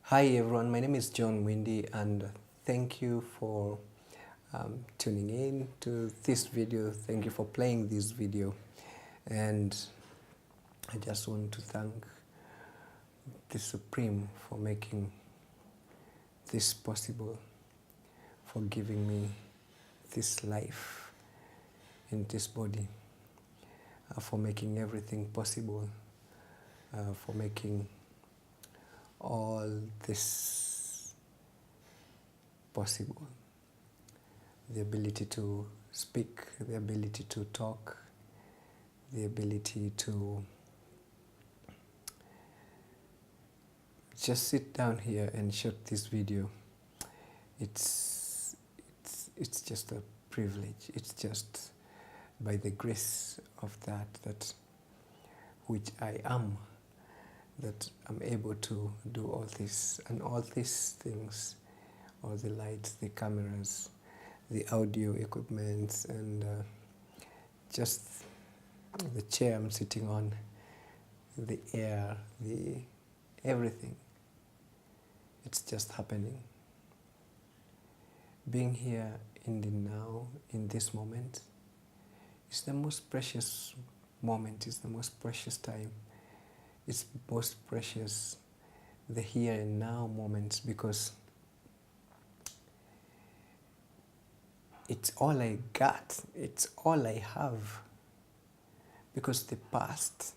Hi everyone, my name is John Windy and thank you for tuning in to this video. Thank you for playing this video, and I just want to thank the Supreme for making this possible, for giving me this life in this body, for making everything possible, for making all this possible. The ability to speak, the ability to talk, the ability to just sit down here and shoot this video. It's just a privilege. It's just by the grace of that which I am, that I'm able to do all this, and all these things, all the lights, the cameras, the audio equipment, and just the chair I'm sitting on, the air, the everything. It's just happening. Being here in the now, in this moment, is the most precious moment, is the most precious time. It's most precious, the here and now moments, because it's all I got, it's all I have, because the past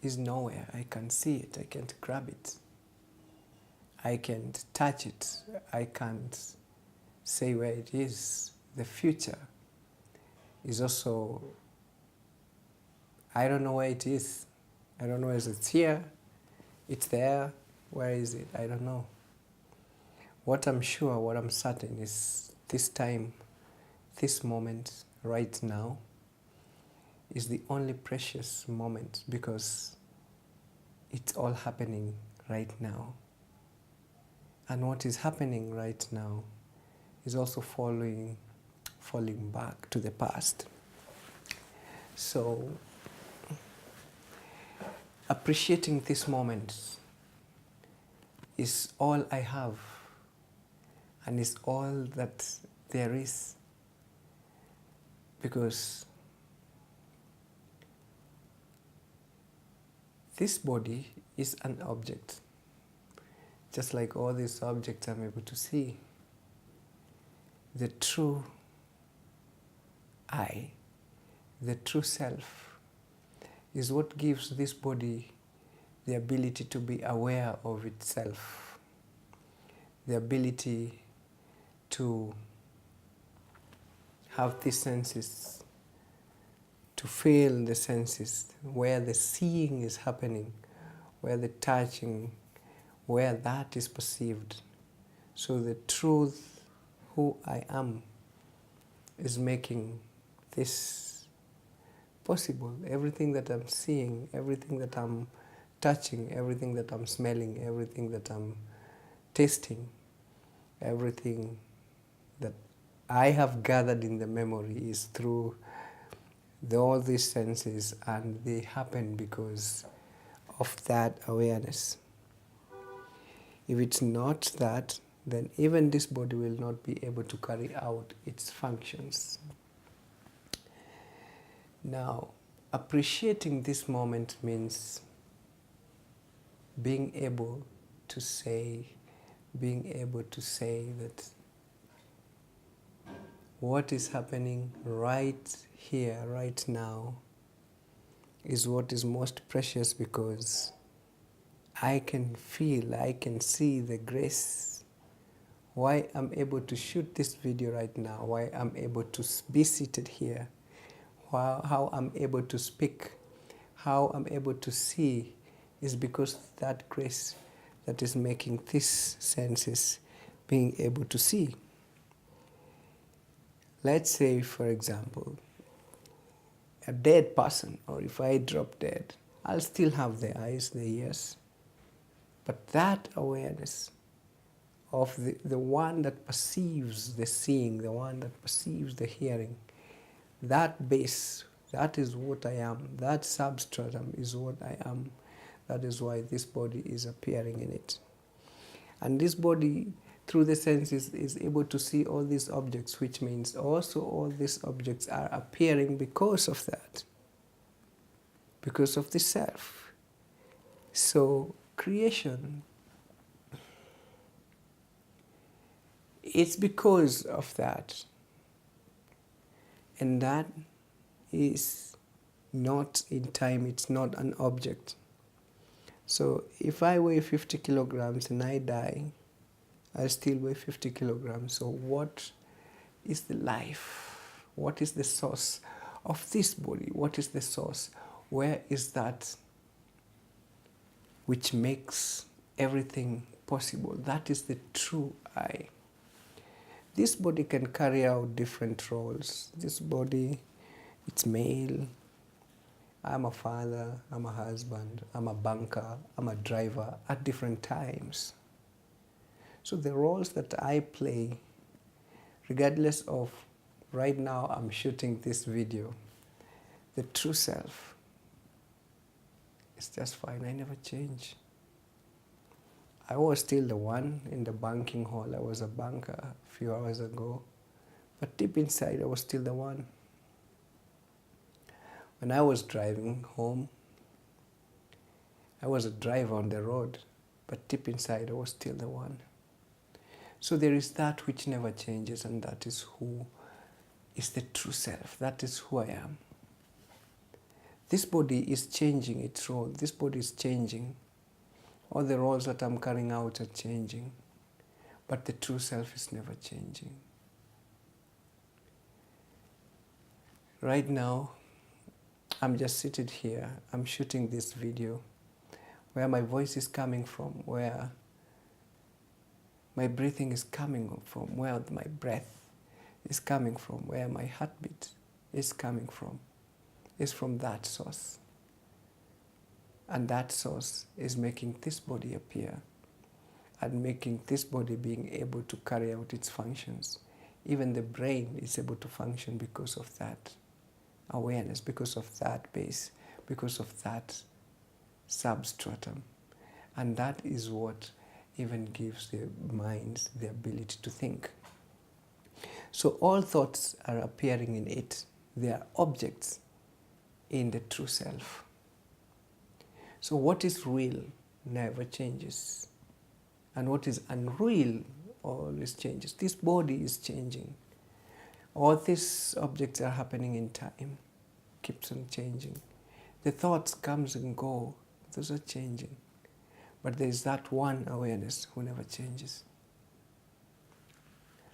is nowhere. I can't see it, I can't grab it, I can't touch it, I can't say where it is. The future is also, I don't know where it is. I don't know if it's here, it's there, where is it? I don't know. What I'm sure, what I'm certain is this time, this moment, right now, is the only precious moment, because it's all happening right now. And what is happening right now is also falling back to the past. So, appreciating this moment is all I have, and is all that there is, because this body is an object, just like all these objects I'm able to see. The true I, the true self, is what gives this body the ability to be aware of itself, the ability to have the senses, to feel the senses, where the seeing is happening, where the touching, where that is perceived. So the truth, who I am, is making this possible. Everything that I'm seeing, everything that I'm touching, everything that I'm smelling, everything that I'm tasting, everything that I have gathered in the memory is through all these senses, and they happen because of that awareness. If it's not that, then even this body will not be able to carry out its functions. Now, appreciating this moment means being able to say that what is happening right here, right now, is what is most precious, because I can feel, I can see the grace. Why I'm able to shoot this video right now, why I'm able to be seated here, how I'm able to speak, how I'm able to see, is because that grace that is making these senses being able to see. Let's say, for example, a dead person, or if I drop dead, I'll still have the eyes, the ears, but that awareness of the one that perceives the seeing, the one that perceives the hearing, that base, that is what I am, that substratum is what I am, That is why this body is appearing in it. And this body, through the senses, is able to see all these objects, which means also all these objects are appearing because of that, because of the self. So creation, it's because of that. And that is not in time, it's not an object. So if I weigh 50 kilograms and I die, I still weigh 50 kilograms. So what is the life? What is the source of this body? What is the source? Where is that which makes everything possible? That is the true I. This body can carry out different roles. This body, it's male. I'm a father, I'm a husband, I'm a banker, I'm a driver at different times. So the roles that I play, regardless of, right now I'm shooting this video, the true self is just fine. I never change. I was still the one in the banking hall. I was a banker a few hours ago. But deep inside, I was still the one. When I was driving home, I was a driver on the road. But deep inside, I was still the one. So there is that which never changes, and that is who is the true self. That is who I am. This body is changing its role. This body is changing. All the roles that I'm carrying out are changing. But the true self is never changing. Right now, I'm just seated here. I'm shooting this video where my voice is coming from, where my breathing is coming from, where my breath is coming from, where my heartbeat is coming from. It's from that source. And that source is making this body appear and making this body being able to carry out its functions. Even the brain is able to function because of that awareness, because of that base, because of that substratum. And that is what even gives the minds the ability to think. So all thoughts are appearing in it. They are objects in the true self. So what is real never changes. And what is unreal always changes. This body is changing. All these objects are happening in time, keeps on changing. The thoughts comes and go, those are changing. But there is that one awareness who never changes.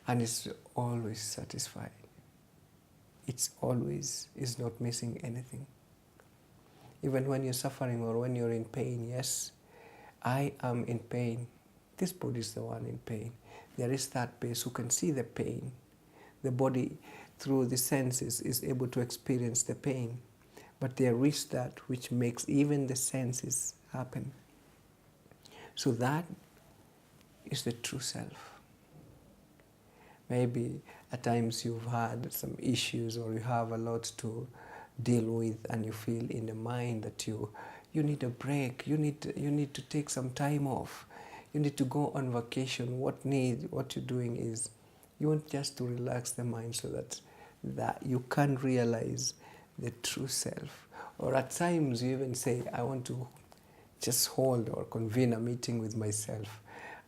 And is always satisfied. It's always is not missing anything. Even when you're suffering or when you're in pain, yes, I am in pain. This body is the one in pain. There is that base who can see the pain. The body, through the senses, is able to experience the pain. But there is that which makes even the senses happen. So that is the true self. Maybe at times you've had some issues or you have a lot to deal with, and you feel in the mind that you need a break, you need to take some time off, you need to go on vacation. What you're doing is you want just to relax the mind so that you can realize the true self. Or at times you even say, I want to just hold or convene a meeting with myself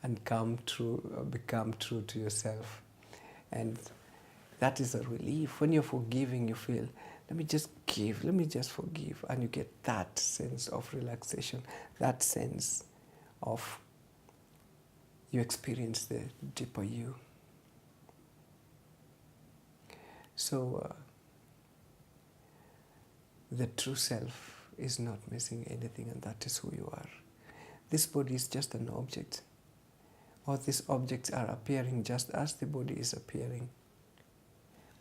and become true to yourself. And that is a relief. When you're forgiving, you feel, let me just forgive. And you get that sense of relaxation, that sense of you experience the deeper you. So the true self is not missing anything, and that is who you are. This body is just an object. All these objects are appearing just as the body is appearing.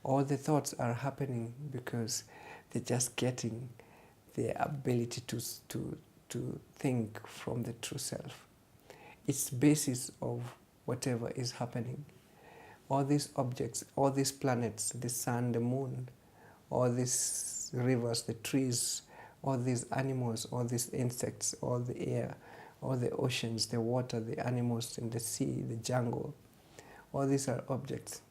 All the thoughts are happening because they're just getting the ability to think from the true self. It's the basis of whatever is happening. All these objects, all these planets, the sun, the moon, all these rivers, the trees, all these animals, all these insects, all the air, all the oceans, the water, the animals in the sea, the jungle, all these are objects.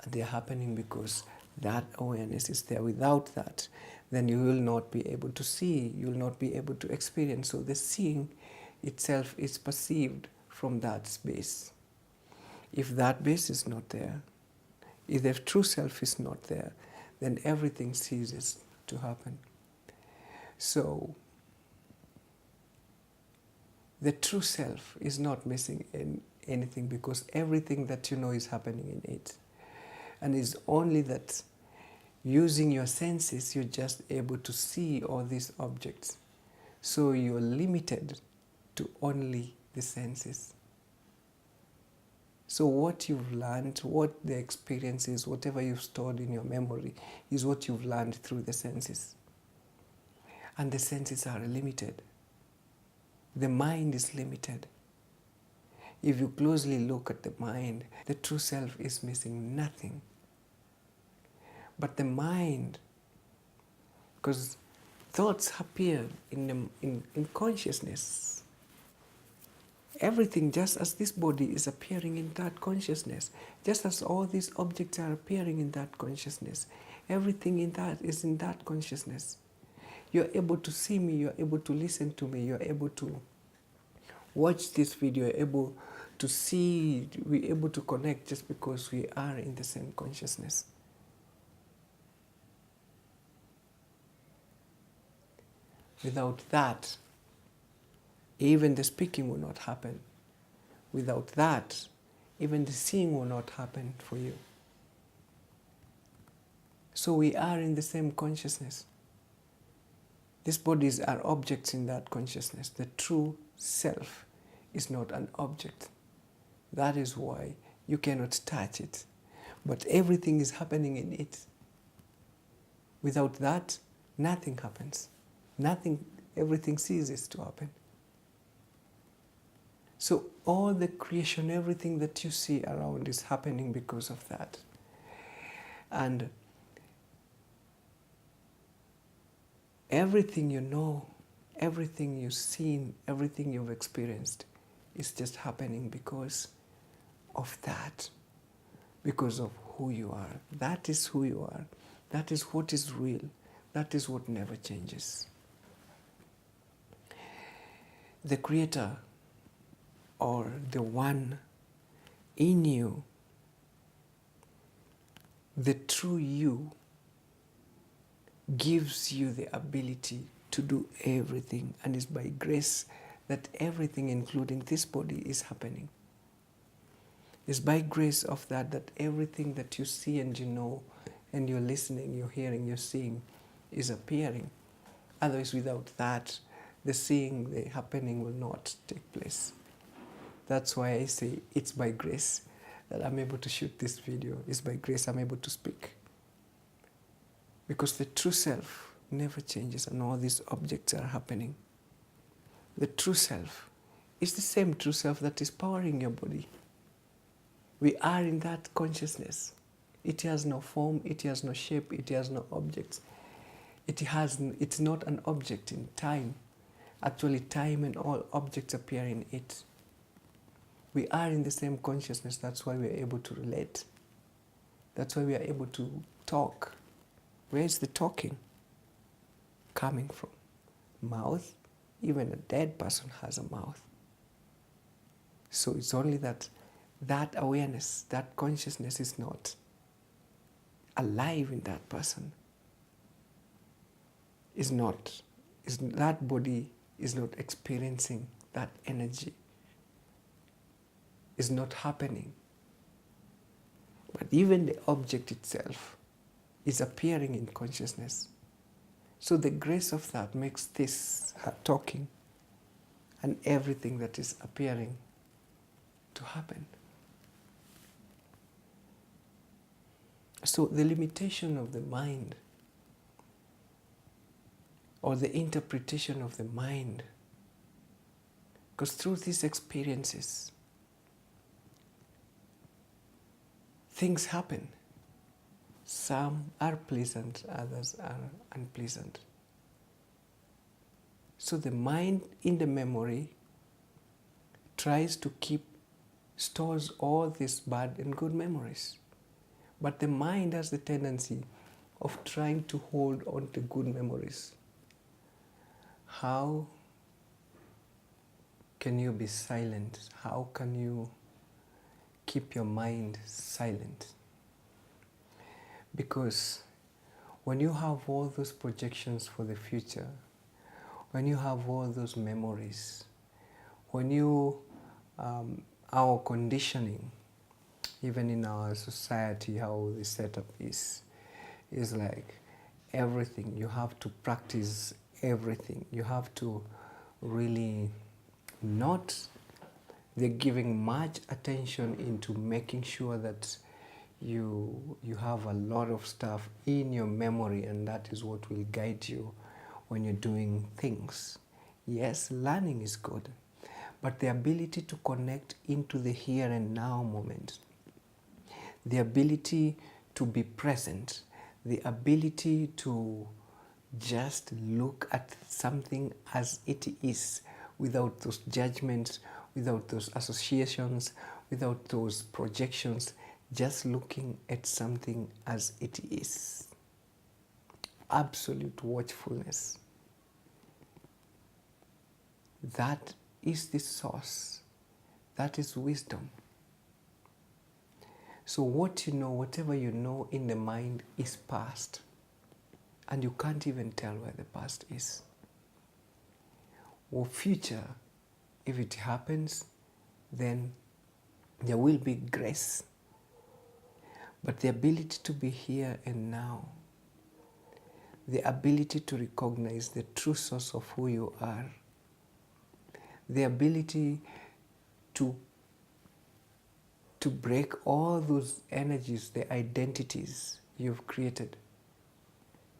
They're happening because that awareness is there. Without that, then you will not be able to see, you will not be able to experience. So the seeing itself is perceived from that space. If that base is not there, if the true self is not there, then everything ceases to happen. So the true self is not missing in anything, because everything that you know is happening in it. And it's only that using your senses, you're just able to see all these objects. So you're limited to only the senses. So what you've learned, what the experience is, whatever you've stored in your memory, is what you've learned through the senses. And the senses are limited. The mind is limited. If you closely look at the mind, the true self is missing nothing. But the mind, because thoughts appear in consciousness. Everything, just as this body is appearing in that consciousness, just as all these objects are appearing in that consciousness, everything in that is in that consciousness. You're able to see me, you're able to listen to me, you're able to watch this video, you're able to see, we're able to connect just because we are in the same consciousness. Without that, even the speaking will not happen. Without that, even the seeing will not happen for you. So we are in the same consciousness. These bodies are objects in that consciousness. The true self is not an object. That is why you cannot touch it. But everything is happening in it. Without that, nothing happens. Nothing, everything ceases to happen. So all the creation, everything that you see around is happening because of that. And everything you know, everything you've seen, everything you've experienced is just happening because of that, because of who you are. That is who you are. That is what is real. That is what never changes. The Creator, or the one in you, the true you, gives you the ability to do everything, and it's by grace that everything, including this body, is happening. It's by grace of that that everything that you see and you know, and you're listening, you're hearing, you're seeing, is appearing. Otherwise, without that, the seeing, the happening will not take place. That's why I say it's by grace that I'm able to shoot this video. It's by grace I'm able to speak. Because the true self never changes and all these objects are happening. The true self is the same true self that is powering your body. We are in that consciousness. It has no form, it has no shape, it has no objects. It's not an object in time. Actually, time and all objects appear in it. We are in the same consciousness. That's why we are able to relate. That's why we are able to talk. Where is the talking coming from? Mouth? Even a dead person has a mouth. So it's only that awareness, that consciousness is not alive in that person. That body is not experiencing that energy. Is not happening. But even the object itself is appearing in consciousness. So the grace of that makes this talking and everything that is appearing to happen. So the limitation of the mind, or the interpretation of the mind, because through these experiences, things happen. Some are pleasant, others are unpleasant. So the mind in the memory tries to stores all these bad and good memories. But the mind has the tendency of trying to hold on to good memories. How can you be silent? How can you keep your mind silent? Because when you have all those projections for the future, when you have all those memories, when you, our conditioning, even in our society, how the setup is like everything. You have to practice everything. You have to really not, they're giving much attention into making sure that you have a lot of stuff in your memory, and that is what will guide you when you're doing things. Yes, learning is good, but the ability to connect into the here and now moment, the ability to be present, the ability to just look at something as it is, without those judgments, without those associations, without those projections, just looking at something as it is. Absolute watchfulness. That is the source. That is wisdom. So what you know, whatever you know in the mind is past. And you can't even tell where the past is. Or future, if it happens, then there will be grace. But the ability to be here and now, the ability to recognize the true source of who you are, the ability to break all those energies, the identities you've created,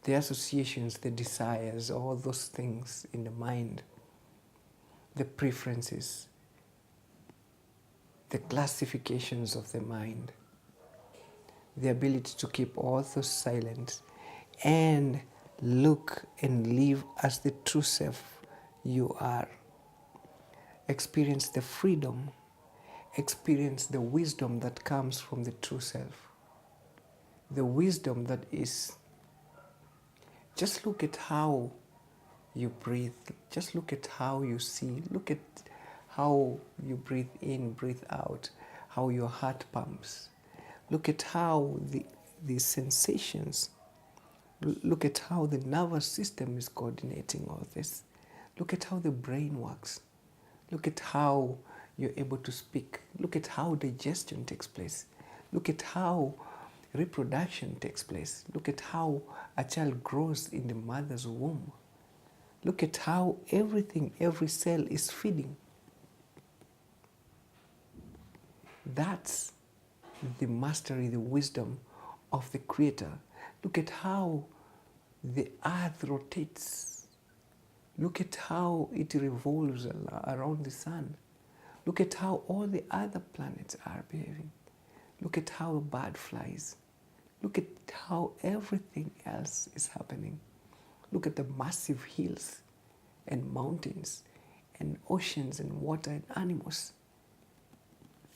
the associations, the desires, all those things in the mind, the preferences, the classifications of the mind, the ability to keep all those silent and look and live as the true self you are. Experience the freedom, experience the wisdom that comes from the true self. The wisdom that is, just look at how you breathe, just look at how you see, look at how you breathe in, breathe out, how your heart pumps. Look at how the sensations, look at how the nervous system is coordinating all this. Look at how the brain works. Look at how you're able to speak. Look at how digestion takes place. Look at how reproduction takes place. Look at how a child grows in the mother's womb. Look at how everything, every cell is feeding. That's the mastery, the wisdom of the Creator. Look at how the earth rotates. Look at how it revolves around the sun. Look at how all the other planets are behaving. Look at how a bird flies. Look at how everything else is happening. Look at the massive hills and mountains and oceans and water and animals.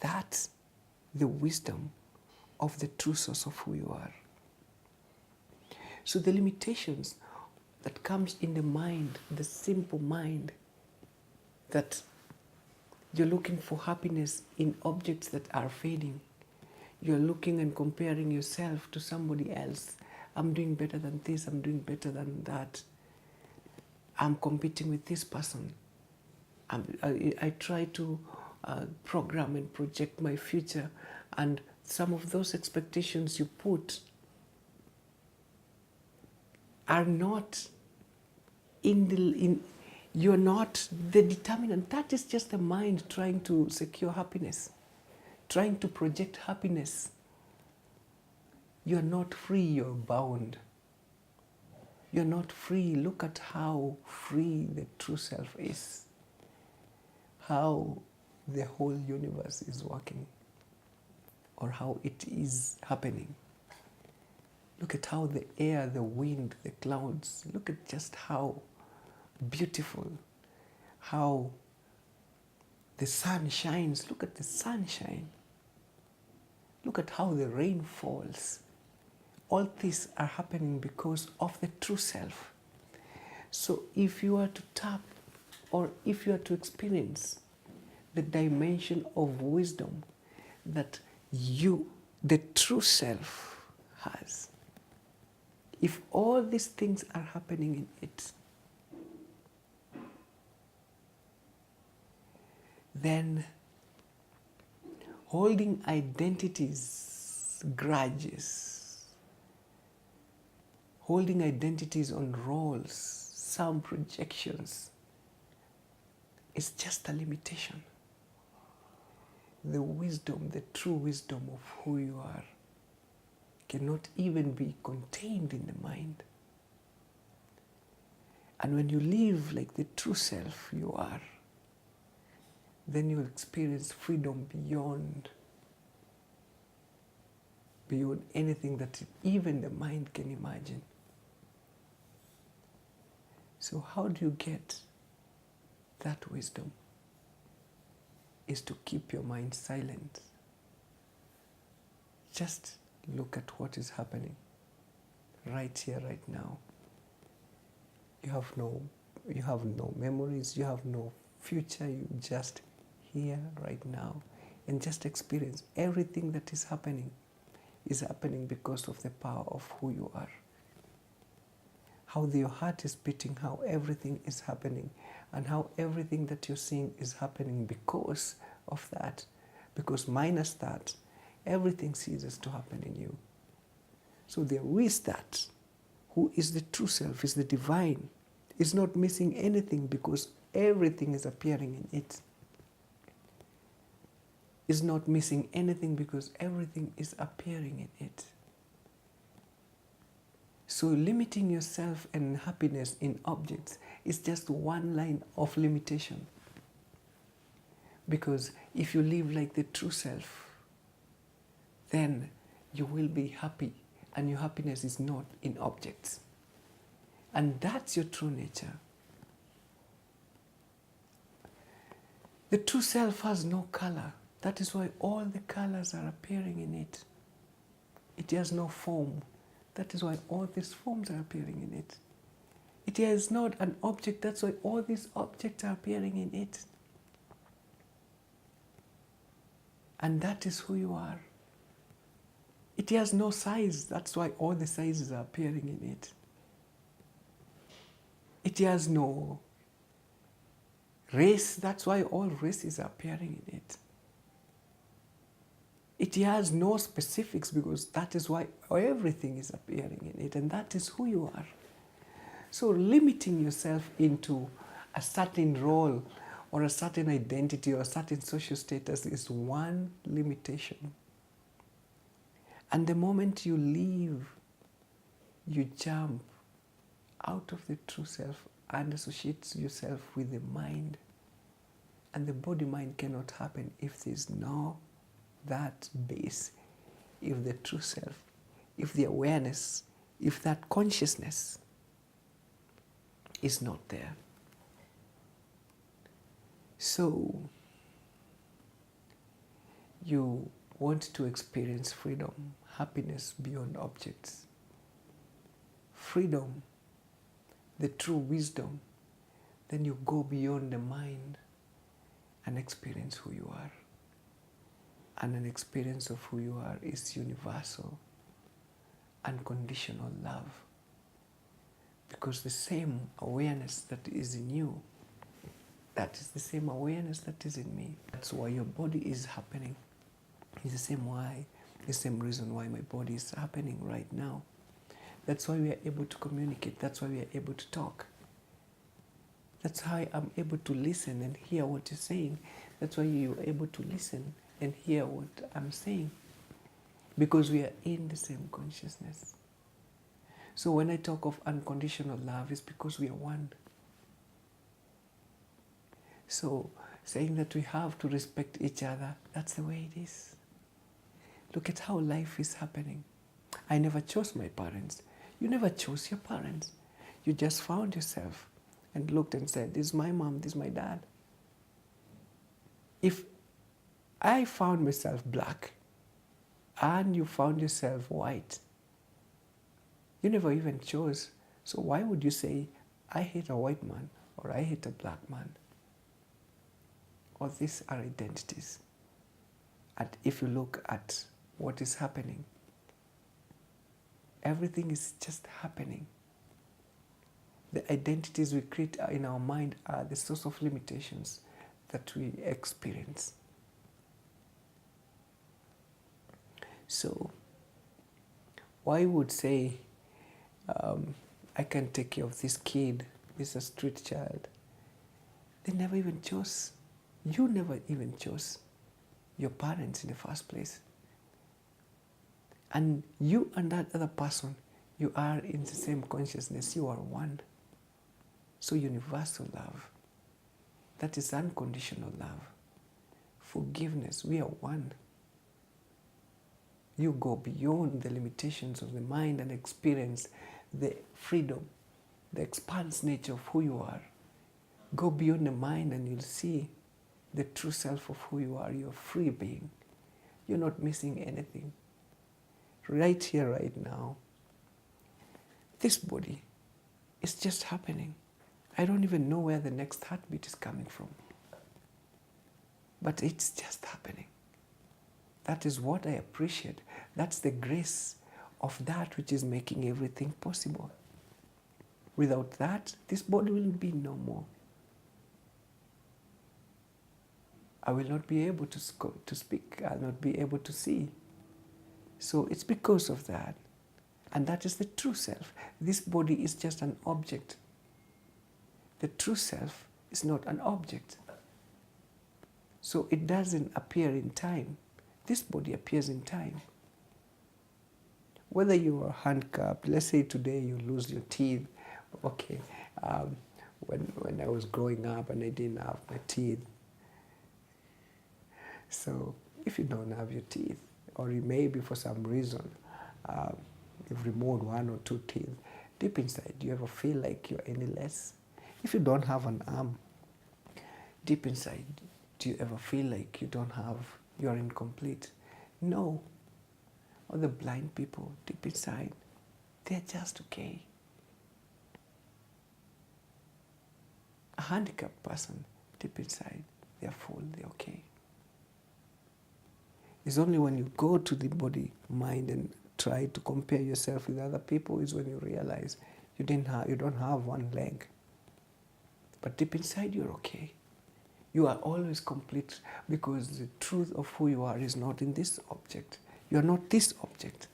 That's the wisdom of the true source of who you are. So the limitations that comes in the mind, the simple mind, that you're looking for happiness in objects that are fading. You're looking and comparing yourself to somebody else. I'm doing better than this, I'm doing better than that. I'm competing with this person. I try to program and project my future, and some of those expectations you put are not you're not the determinant. That is just the mind trying to secure happiness, trying to project happiness. You're not free, you're bound. You're not free. Look at how free the true self is. How the whole universe is working, or how it is happening. Look at how the air, the wind, the clouds, look at just how beautiful how the sun shines. Look at the sunshine. Look at how the rain falls. All these are happening because of the true self. So if you are to tap, or if you are to experience the dimension of wisdom that you, the true self, has, if all these things are happening in it, then holding identities, grudges, holding identities on roles, some projections, is just a limitation. The wisdom, the true wisdom of who you are, cannot even be contained in the mind. And when you live like the true self you are, then you'll experience freedom beyond anything that even the mind can imagine. So how do you get that wisdom? Is to keep your mind silent. Just look at what is happening right here, right now. You have no memories, you have no future, you just here, right now, and just experience everything that is happening because of the power of who you are. How your heart is beating, how everything is happening, and how everything that you're seeing is happening because of that. Because minus that, everything ceases to happen in you. So there is that, who is the true self, is the divine, is not missing anything because everything is appearing in it. Is not missing anything because everything is appearing in it. So limiting yourself and happiness in objects is just one line of limitation. Because if you live like the true self, then you will be happy, and your happiness is not in objects. And that's your true nature. The true self has no color. That is why all the colors are appearing in it. It has no form. That is why all these forms are appearing in it. It is not an object. That's why all these objects are appearing in it. And that is who you are. It has no size. That's why all the sizes are appearing in it. It has no race. That's why all races are appearing in it. It has no specifics because that is why everything is appearing in it, and that is who you are. So limiting yourself into a certain role or a certain identity or a certain social status is one limitation. And the moment you leave, you jump out of the true self and associate yourself with the mind. And the body-mind cannot happen if there's no that base, if the true self, if the awareness, if that consciousness is not there. So you want to experience freedom, happiness beyond objects, freedom, the true wisdom, then you go beyond the mind and experience who you are. And an experience of who you are is universal, unconditional love. Because the same awareness that is in you, that is the same awareness that is in me. That's why your body is happening. It's the same reason why my body is happening right now. That's why we are able to communicate. That's why we are able to talk. That's how I'm able to listen and hear what you're saying. That's why you're able to listen and hear what I'm saying, because we are in the same consciousness. So when I talk of unconditional love, it's because we are one. So saying that we have to respect each other, that's the way it is. Look at how life is happening. I never chose my parents. You never chose your parents. You just found yourself and looked and said, this is my mom, this is my dad. If I found myself black and you found yourself white, you never even chose. So why would you say, I hate a white man or I hate a black man? Or these are identities. And if you look at what is happening, everything is just happening. The identities we create in our mind are the source of limitations that we experience. So, why would say, I can take care of this kid, this is a street child? They never even chose. You never even chose your parents in the first place. And you and that other person, you are in the same consciousness, you are one. So universal love, that is unconditional love. Forgiveness, we are one. You go beyond the limitations of the mind and experience the freedom, the expanse nature of who you are. Go beyond the mind and you'll see the true self of who you are. You're a free being. You're not missing anything. Right here, right now, this body is just happening. I don't even know where the next heartbeat is coming from. But it's just happening. That is what I appreciate. That's the grace of that which is making everything possible. Without that, this body will be no more. I will not be able to speak. I'll not be able to see. So it's because of that. And that is the true self. This body is just an object. The true self is not an object. So it doesn't appear in time. This body appears in time. Whether you are handcuffed, let's say today you lose your teeth. Okay, when I was growing up and I didn't have my teeth. So if you don't have your teeth, or you maybe for some reason you've removed one or two teeth, deep inside, do you ever feel like you're any less? If you don't have an arm, deep inside, do you ever feel like you're incomplete? No. Or the blind people, deep inside, they're just okay. A handicapped person, deep inside, they're full, they're okay. It's only when you go to the body, mind, and try to compare yourself with other people is when you realize you don't have one leg. But deep inside, you're okay. You are always complete because the truth of who you are is not in this object. You are not this object.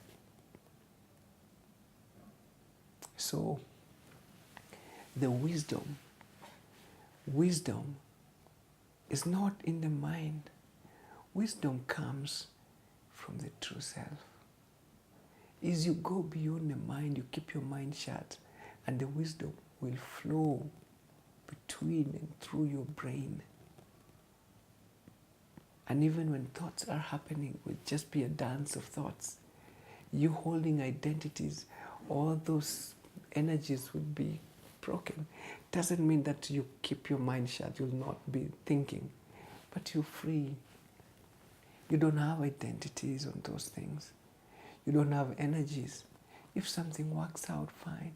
So, the wisdom is not in the mind. Wisdom comes from the true self. As you go beyond the mind, you keep your mind shut, and the wisdom will flow between and through your brain. And even when thoughts are happening, it will just be a dance of thoughts. You holding identities, all those energies will be broken. Doesn't mean that you keep your mind shut, you'll not be thinking, but you're free. You don't have identities on those things. You don't have energies. If something works out, fine.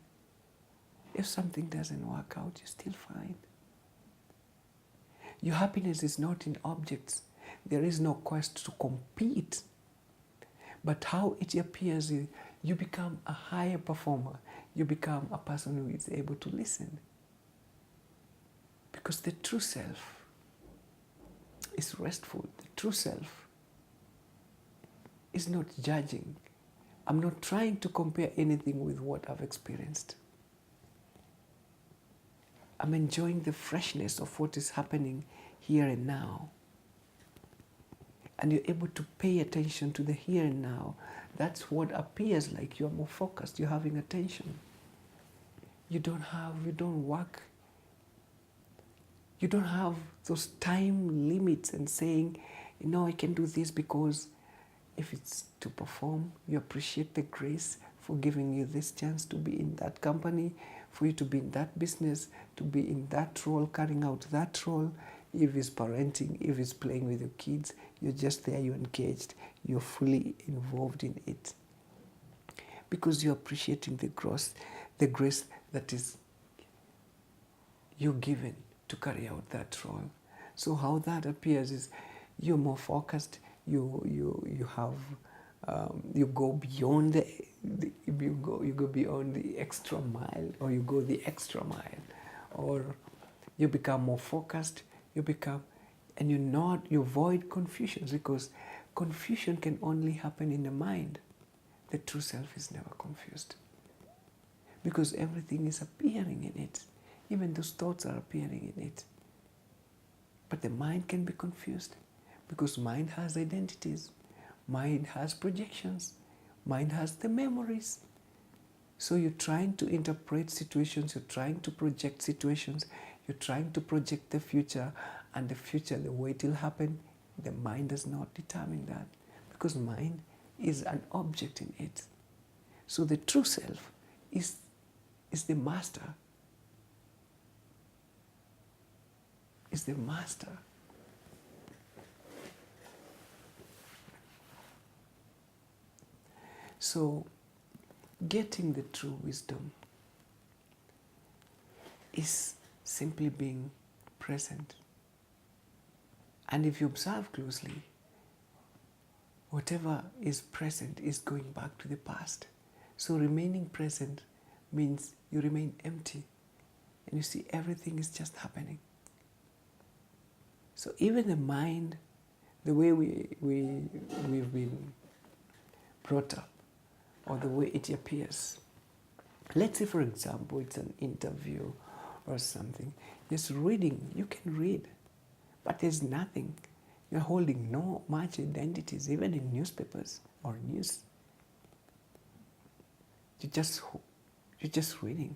If something doesn't work out, you're still fine. Your happiness is not in objects. There is no quest to compete. But how it appears, you become a higher performer. You become a person who is able to listen. Because the true self is restful. The true self is not judging. I'm not trying to compare anything with what I've experienced. I'm enjoying the freshness of what is happening here and now. And you're able to pay attention to the here and now. That's what appears like you're more focused, you're having attention. You don't work. You don't have those time limits and saying, I can do this because if it's to perform, you appreciate the grace for giving you this chance to be in that company, for you to be in that business, to be in that role, carrying out that role. If it's parenting, if it's playing with your kids, you're just there, you're engaged, you're fully involved in it. Because you're appreciating the grace that is you're given to carry out that role. So how that appears is you're more focused, you go beyond you go beyond the extra mile, or you go the extra mile, or you become more focused, and you avoid confusions, because confusion can only happen in the mind. The true self is never confused, because everything is appearing in it. Even those thoughts are appearing in it. But the mind can be confused, because mind has identities, mind has projections, mind has the memories. So you're trying to interpret situations, you're trying to project situations, you're trying to project the future, and the future, the way it will happen, the mind does not determine that, because mind is an object in it. So the true self is the master. Is the master. So getting the true wisdom is simply being present. And if you observe closely, whatever is present is going back to the past. So remaining present means you remain empty, and you see everything is just happening. So even the mind, the way we've been brought up, or the way it appears. Let's say, for example, it's an interview or something. Just reading, you can read, but there's nothing. You're holding no much identities, even in newspapers or news. You're just reading.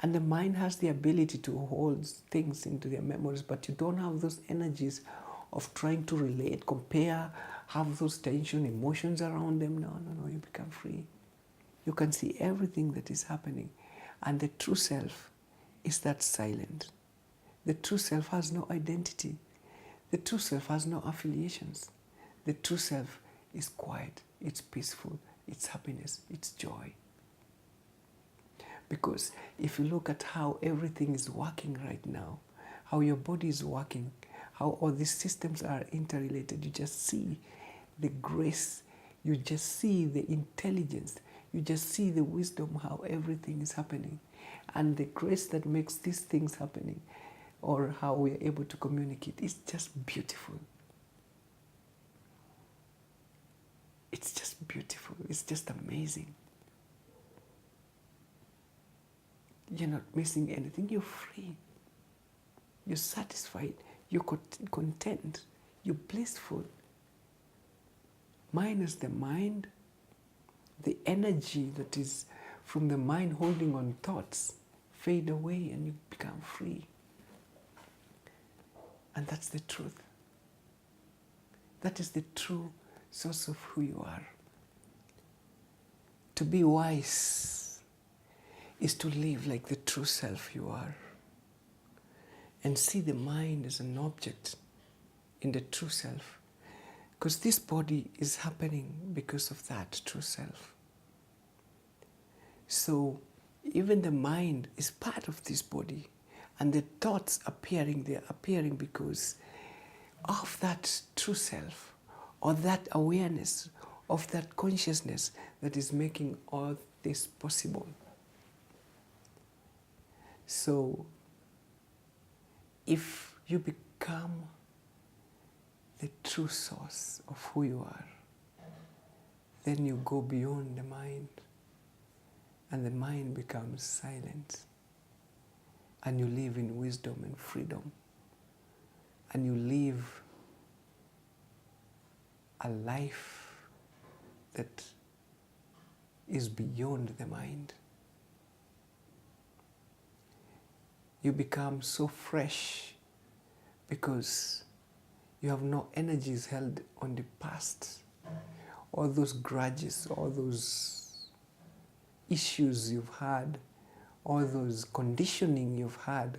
And the mind has the ability to hold things into their memories, but you don't have those energies of trying to relate, compare, have those tension, emotions around them. No, you become free. You can see everything that is happening. And the true self is that silent. The true self has no identity. The true self has no affiliations. The true self is quiet, it's peaceful, it's happiness, it's joy. Because if you look at how everything is working right now, how your body is working, how all these systems are interrelated, you just see the grace, you just see the intelligence, you just see the wisdom, how everything is happening. And the grace that makes these things happening, or how we are able to communicate, is just beautiful. It's just beautiful. It's just amazing. You're not missing anything. You're free. You're satisfied. You're content. You're blissful. Minus the mind, the energy that is from the mind holding on thoughts fade away, and you become free. And that's the truth. That is the true source of who you are. To be wise is to live like the true self you are, and see the mind as an object in the true self. Because this body is happening because of that true self. So even the mind is part of this body, and the thoughts appearing, they're appearing because of that true self, or that awareness, of that consciousness that is making all this possible. So if you become the true source of who you are, then you go beyond the mind, and the mind becomes silent, and you live in wisdom and freedom, and you live a life that is beyond the mind. You become so fresh because you have no energies held on the past, all those grudges, all those issues you've had, all those conditioning you've had,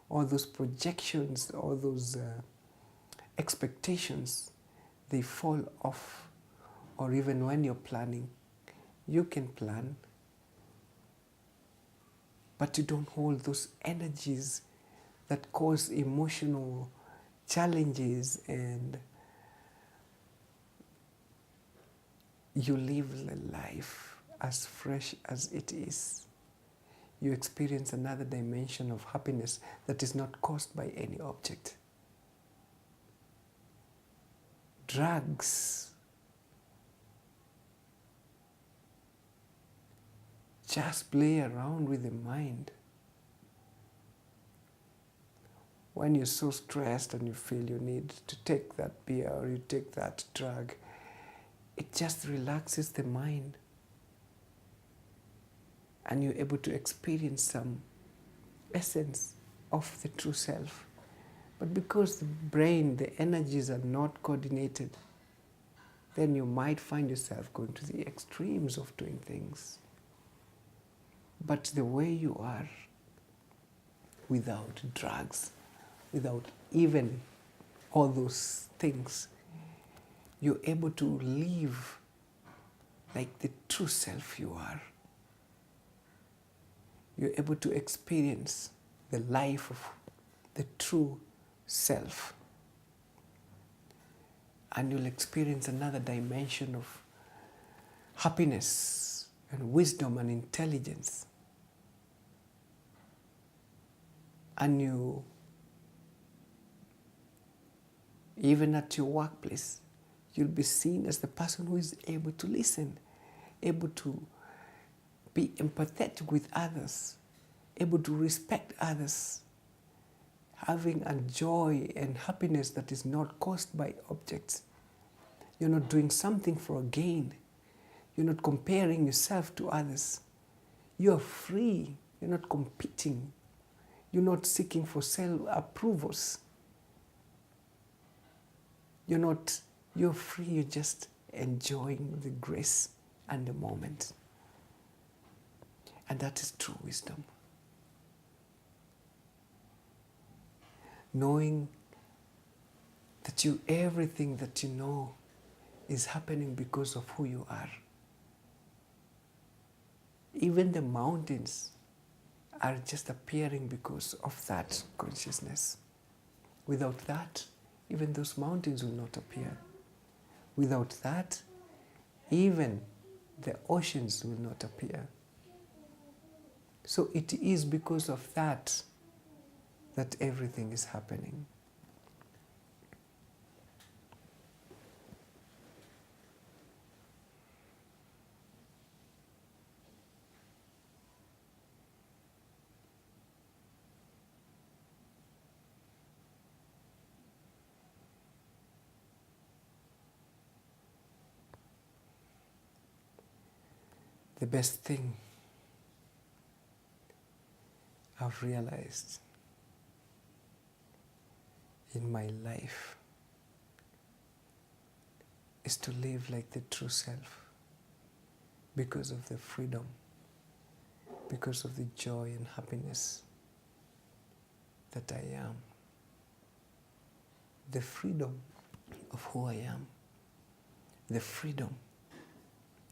all those projections, all those expectations, they fall off. Or even when you're planning, you can plan, but you don't hold those energies that cause emotional challenges, and you live the life as fresh as it is. You experience another dimension of happiness that is not caused by any object. Drugs just play around with the mind. When you're so stressed and you feel you need to take that beer or you take that drug, it just relaxes the mind. And you're able to experience some essence of the true self. But because the brain, the energies are not coordinated, then you might find yourself going to the extremes of doing things. But the way you are, without drugs, without even all those things, you're able to live like the true self you are. You're able to experience the life of the true self. And you'll experience another dimension of happiness and wisdom and intelligence. And you, even at your workplace, you'll be seen as the person who is able to listen, able to be empathetic with others, able to respect others, having a joy and happiness that is not caused by objects. You're not doing something for a gain. You're not comparing yourself to others. You're free. You're not competing. You're not seeking for self-approvals. You're free. You're just enjoying the grace and the moment. And that is true wisdom. Knowing that everything that you know is happening because of who you are. Even the mountains are just appearing because of that consciousness. Without that, even those mountains will not appear. Without that, even the oceans will not appear. So it is because of that everything is happening. The best thing I've realized in my life is to live like the true self because of the freedom, because of the joy and happiness that I am. The freedom of who I am. The freedom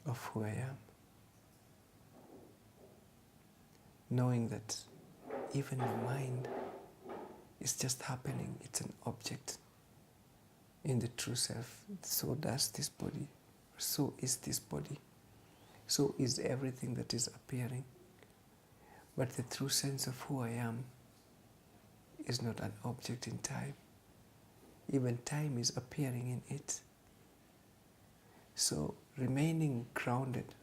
of who I am. Knowing that even the mind is just happening, it's an object in the true self. So does this body, so is this body, so is everything that is appearing. But the true sense of who I am is not an object in time. Even time is appearing in it. So remaining grounded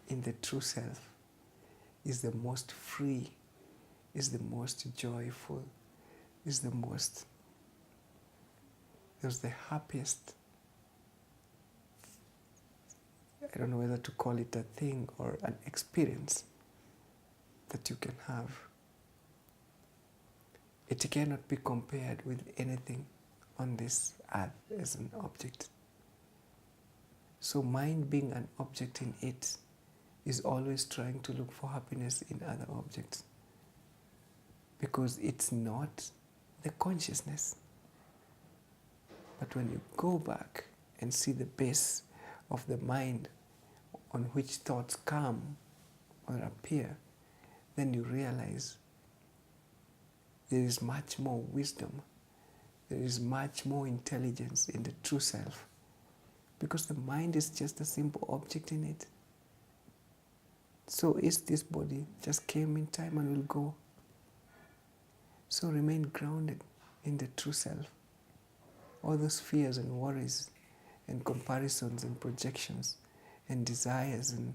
in the true self is the most free, is the most joyful, is the happiest. I don't know whether to call it a thing or an experience that you can have. It cannot be compared with anything on this earth as an object. So mind being an object in it is always trying to look for happiness in other objects, because it's not the consciousness. But when you go back and see the base of the mind on which thoughts come or appear, then you realize there is much more wisdom, there is much more intelligence in the true self, because the mind is just a simple object in it. So is this body, just came in time and will go. So remain grounded in the true self. All those fears and worries and comparisons and projections and desires and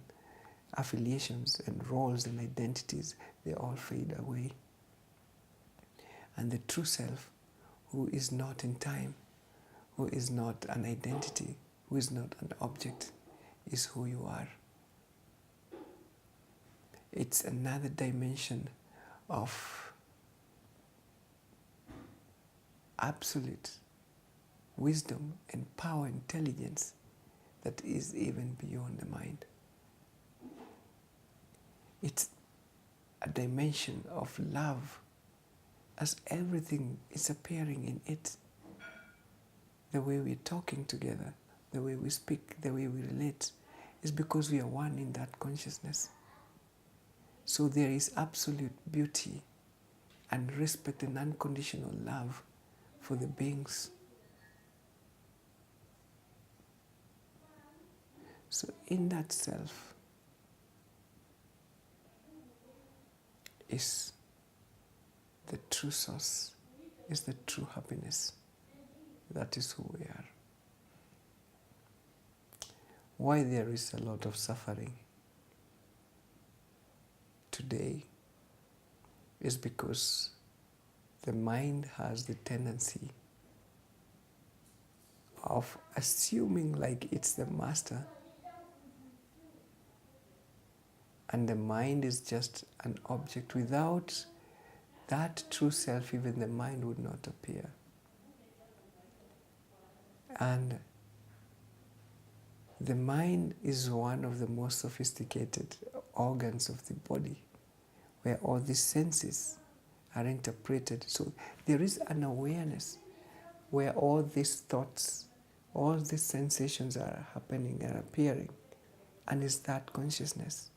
affiliations and roles and identities, they all fade away. And the true self, who is not in time, who is not an identity, who is not an object, is who you are. It's another dimension of absolute wisdom and power, intelligence that is even beyond the mind. It's a dimension of love, as everything is appearing in it. The way we're talking together, the way we speak, the way we relate, is because we are one in that consciousness. So there is absolute beauty and respect and unconditional love for the beings. So in that self is the true source, is the true happiness. That is who we are. Why there is a lot of suffering today is because the mind has the tendency of assuming like it's the master, and the mind is just an object. Without that true self, even the mind would not appear. And the mind is one of the most sophisticated organs of the body, where all these senses are interpreted. So there is an awareness where all these thoughts, all these sensations are happening and appearing, and is that consciousness.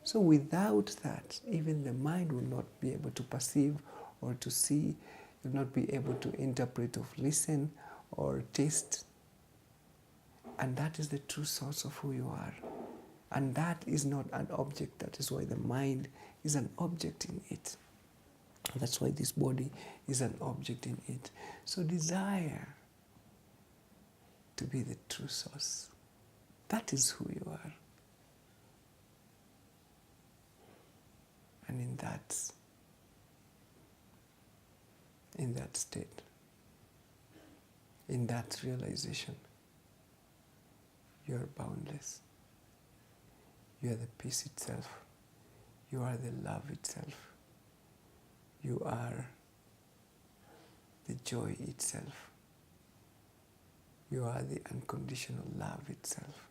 So without that, even the mind will not be able to perceive or to see, will not be able to interpret or listen or taste. And that is the true source of who you are. And that is not an object. That is why the mind is an object in it. That's why this body is an object in it. So desire to be the true source. That is who you are. And in that state, in that realization, you are boundless. You are the peace itself. You are the love itself. You are the joy itself. You are the unconditional love itself.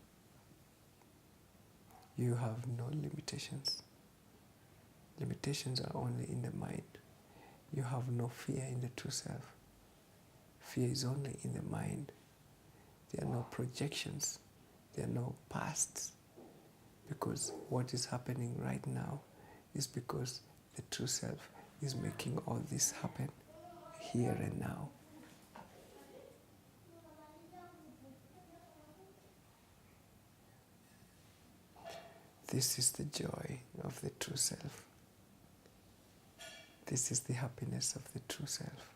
You have no limitations. Limitations are only in the mind. You have no fear in the true self. Fear is only in the mind. There are no projections. There are no pasts. Because what is happening right now is because the true self is making all this happen here and now. This is the joy of the true self. This is the happiness of the true self.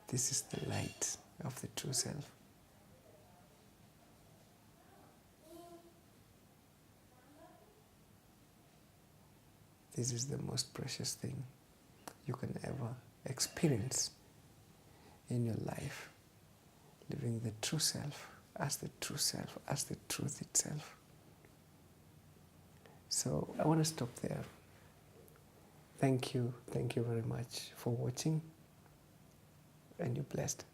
This is the light of the true self. This is the most precious thing you can ever experience in your life. Living the true self, as the truth itself. So I want to stop there. Thank you very much for watching, and you're blessed.